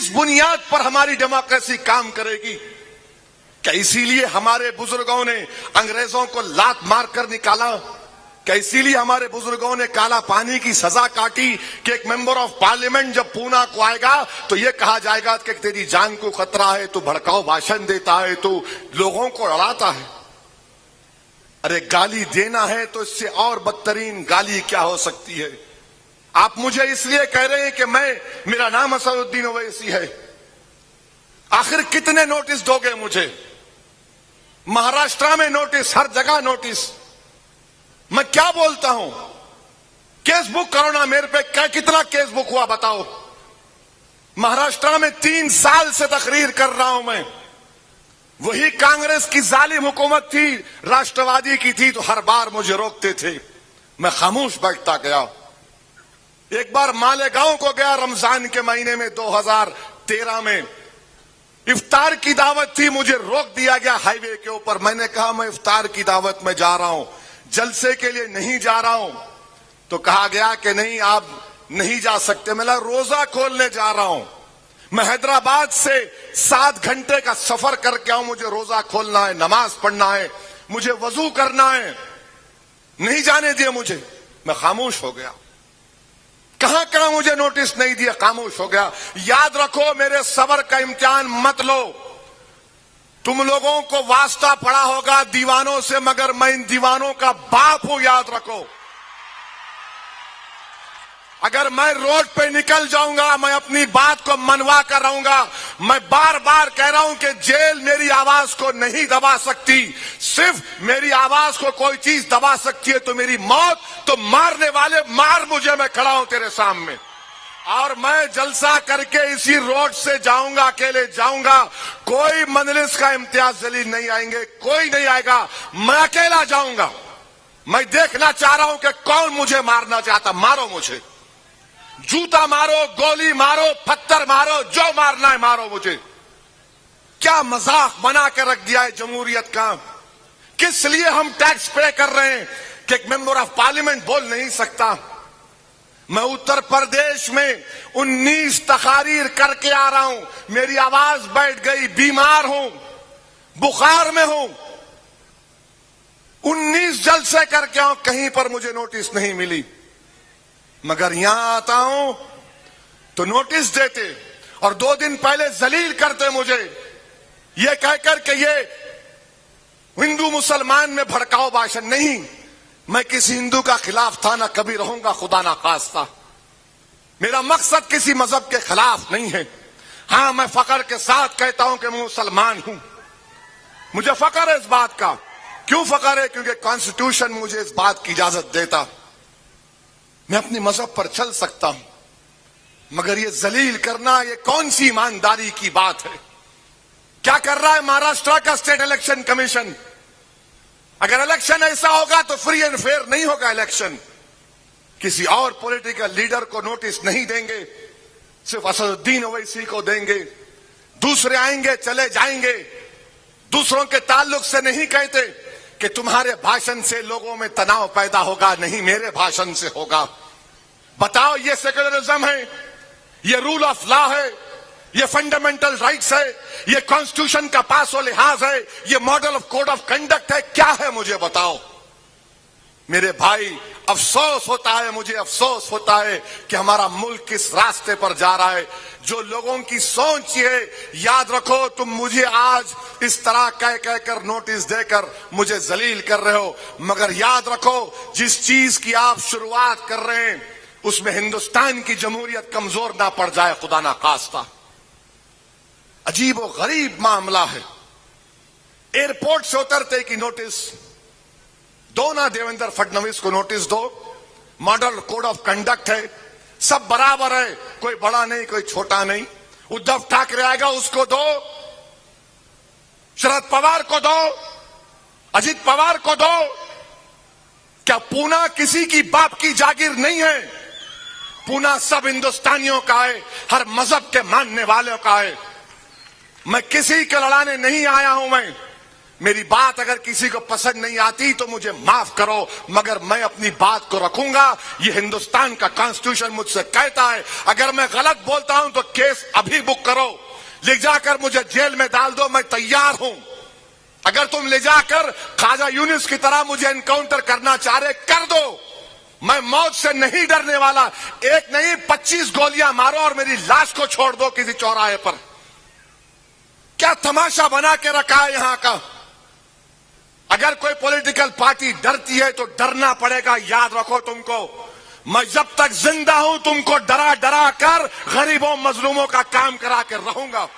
किस बुनियाद पर हमारी डेमोक्रेसी काम करेगी? क्या इसीलिए हमारे बुजुर्गों ने अंग्रेजों को लात मारकर निकाला? क्या इसीलिए हमारे बुजुर्गों ने काला पानी की सजा काटी कि एक मेंबर ऑफ पार्लियामेंट जब पूना को आएगा तो यह कहा जाएगा कि तेरी जान को खतरा है, तू भड़काऊ भाषण देता है, तू लोगों को लड़ाता है? अरे गाली देना है तो इससे और बदतरीन गाली क्या हो सकती है? आप मुझे इसलिए कह रहे हैं कि मेरा नाम असदुद्दीन ओवैसी है। आखिर कितने नोटिस दोगे मुझे? महाराष्ट्र में नोटिस, हर जगह नोटिस। मैं क्या बोलता हूं? केस बुक करो ना मेरे पे। कितना केस बुक हुआ बताओ? महाराष्ट्र में 3 साल से तकरीर कर रहा हूं मैं। वही कांग्रेस की जालिम हुकूमत थी, राष्ट्रवादी की थी, तो हर बार मुझे रोकते थे, मैं खामोश बैठता गया। एक बार मालेगांव को गया रमजान के महीने में 2013 में, इफ्तार की दावत थी, मुझे रोक दिया गया हाईवे के ऊपर। मैंने कहा मैं इफ्तार की दावत में जा रहा हूं, जलसे के लिए नहीं जा रहा हूं। तो कहा गया कि नहीं आप नहीं जा सकते। मैं रोजा खोलने जा रहा हूं, मैं हैदराबाद से 7 घंटे का सफर करके आऊं, मुझे रोजा खोलना है, नमाज पढ़ना है, मुझे वजू करना है, नहीं जाने दिए मुझे। मैं खामोश हो गया। कहां कहां मुझे नोटिस नहीं दिया, खामोश हो गया। याद रखो, मेरे सबर का इम्तिहान मत लो। तुम लोगों को वास्ता पड़ा होगा दीवानों से, मगर मैं इन दीवानों का बाप हूं, याद रखो। अगर मैं रोड पे निकल जाऊंगा, मैं अपनी बात को मनवा कर रहूंगा। मैं बार बार कह रहा हूं कि जेल मेरी आवाज को नहीं दबा सकती, सिर्फ मेरी आवाज को कोई चीज दबा सकती है तो मेरी मौत। तो मारने वाले मार मुझे, मैं खड़ा हूं तेरे सामने। और मैं जलसा करके इसी रोड से जाऊंगा, अकेले जाऊंगा। कोई मजलिस का इम्तियाज जलील नहीं आएंगे, कोई नहीं आएगा, मैं अकेला जाऊंगा। मैं देखना चाह रहा हूं कि कौन मुझे मारना चाहता। मारो मुझे, जूता मारो, गोली मारो, पत्थर मारो, जो मारना है मारो मुझे। क्या मजाक बना के रख दिया है जमहूरियत का? किस लिए हम टैक्स पे कर रहे हैं कि एक मेंबर ऑफ पार्लियामेंट बोल नहीं सकता? मैं उत्तर प्रदेश में 19 तकारीर करके आ रहा हूं, मेरी आवाज बैठ गई, बीमार हूं, बुखार में हूं। 19 जलसे करके आऊं, कहीं पर मुझे नोटिस नहीं मिली। मगर यहां आता हूं तो नोटिस देते और 2 दिन पहले जलील करते मुझे, ये कहकर के ये हिंदू मुसलमान में भड़काऊ भाषण। नहीं, मैं किसी हिंदू का खिलाफ था, ना कभी रहूंगा, खुदा ना खास्ता। मेरा मकसद किसी मजहब के खिलाफ नहीं है। हां, मैं फख्र के साथ कहता हूं कि मैं मुसलमान हूं, मुझे फख्र है इस बात का। क्यों फख्र है? क्योंकि कॉन्स्टिट्यूशन मुझे इस बात की इजाजत देता। मैं अपनी मजहब पर चल सकता हूं। मगर ये जलील करना, ये कौन सी ईमानदारी की बात है? क्या कर रहा है महाराष्ट्र का स्टेट इलेक्शन कमीशन? अगर इलेक्शन ऐसा होगा तो फ्री एंड फेयर नहीं होगा इलेक्शन। किसी और पॉलिटिकल लीडर को नोटिस नहीं देंगे, सिर्फ असदुद्दीन ओवैसी को देंगे। दूसरे आएंगे, चले जाएंगे। दूसरों के ताल्लुक से नहीं कहते कि तुम्हारे भाषण से लोगों में तनाव पैदा होगा, नहीं, मेरे भाषण से होगा। बताओ, ये सेक्युलरिज्म है, ये रूल ऑफ लॉ है, ये फंडामेंटल राइट्स है, ये कॉन्स्टिट्यूशन का पास और लिहाज है, ये model of code of conduct है? क्या है मुझे बताओ। मेरे भाई, अफसोस होता है, मुझे अफसोस होता है कि हमारा मुल्क किस रास्ते पर जा रहा है। जो लोगों की सोच है, याद रखो, तुम मुझे आज इस तरह कह कहकर नोटिस देकर मुझे जलील कर रहे हो, मगर याद रखो, जिस चीज की आप शुरुआत कर रहे हैं उसमें हिंदुस्तान की जमहूरियत कमजोर ना पड़ जाए, खुदा ना खास्ता। अजीब और गरीब मामला है। एयरपोर्ट से उतरते की नोटिस दो ना, देवेंद्र फडणवीस को नोटिस दो, मॉडल कोड ऑफ कंडक्ट है, सब बराबर है, कोई बड़ा नहीं, कोई छोटा नहीं। उद्धव ठाकरे आएगा, उसको दो, शरद पवार को दो, अजित पवार को दो। क्या पूना किसी की बाप की जागीर नहीं है? पूना सब हिंदुस्तानियों का है, हर मजहब के मानने वालों का है। मैं किसी के लड़ाने नहीं आया हूं। मेरी बात अगर किसी को पसंद नहीं आती तो मुझे माफ करो, मगर मैं अपनी बात को रखूंगा। ये हिंदुस्तान का कॉन्स्टिट्यूशन मुझसे कहता है, अगर मैं गलत बोलता हूं तो केस अभी बुक करो, ले जाकर मुझे जेल में डाल दो, मैं तैयार हूं। अगर तुम ले जाकर ख्वाजा यूनिस की तरह मुझे एनकाउंटर करना चाह रहे, कर दो। मैं मौत से नहीं डरने वाला। एक नहीं 25 गोलियां मारो और मेरी लाश को छोड़ दो किसी चौराहे पर। क्या तमाशा बना के रखा है यहां का। अगर कोई पॉलिटिकल पार्टी डरती है तो डरना पड़ेगा, याद रखो तुमको। मैं जब तक जिंदा हूं तुमको डरा डरा कर गरीबों मजलूमों का काम करा के रहूंगा।